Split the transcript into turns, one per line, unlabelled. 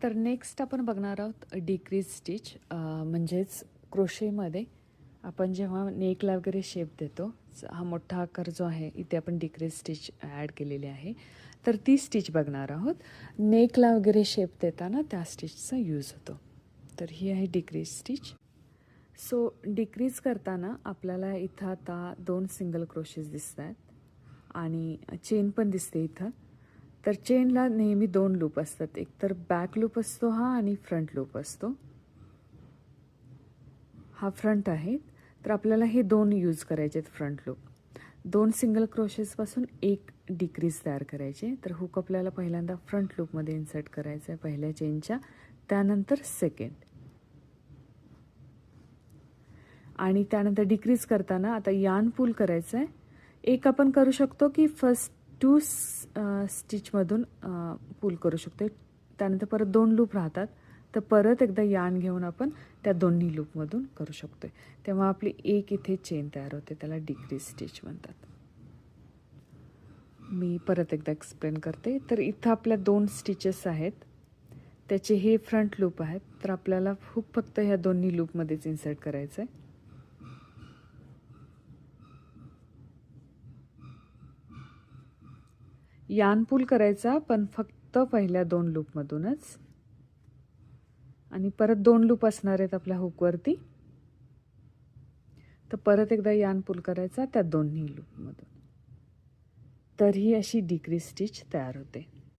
तर नेक्स्ट आपण बघणार आहोत डिक्रीज स्टिच, म्हणजेच क्रोशेमध्ये आपण जेव्हा नेकला वगैरे शेप देतो, हा मोठा आकार जो आहे इथे आपण डिक्रीज स्टिच ॲड केलेली आहे. तर ती स्टिच बघणार आहोत. नेकला वगैरे शेप देताना त्या स्टिचचा यूज होतो. तर ही आहे डिक्रीज स्टिच. सो डिक्रीज करताना आपल्याला इथं आता 2 सिंगल क्रोशेस दिसत आहेत आणि चेन पण दिसते इथं. तर चेनला नेहमी 2 लूप असतात, एक तर बॅक लूप असतो हा आणि फ्रंट लूप असतो. हा फ्रंट आहे, तर आपल्याला हे 2 यूज करायचे आहेत फ्रंट लूप. 2 सिंगल क्रोशेसपासून एक डिक्रीज तयार करायचे. तर हुक आपल्याला पहिल्यांदा फ्रंट लूपमध्ये इन्सर्ट करायचं आहे पहिल्या चेनच्या, त्यानंतर सेकंड, आणि त्यानंतर डिक्रीज करताना आता यार्न पूल करायचं आहे. एक आपण करू शकतो की फर्स्ट 2 स्टिचमधून पूल करू शकतो, त्यानंतर परत 2 लूप राहतात, तर परत एकदा यार्न घेऊन आपण त्या दोन्ही लूपमधून करू शकतो. तेव्हा आपली एक इथे चेन तयार होते, त्याला डिक्रीज स्टिच म्हणतात. मी परत एकदा एक्सप्लेन करते. तर इथं आपल्या 2 स्टिचेस आहेत, त्याचे हे फ्रंट लूप आहेत, तर आपल्याला हुक फक्त ह्या दोन्ही लूपमध्येच इन्सर्ट करायचं आहे. यार्न पूल करायचा, पण फक्त पहिल्या 2 लूपमधूनच, आणि परत 2 लूप असणार आहेत आपल्या हुकवरती, तर परत एकदा यार्न पूल करायचा त्या दोन्ही लूपमधून. तर ही अशी डिक्रीज स्टिच तयार होते.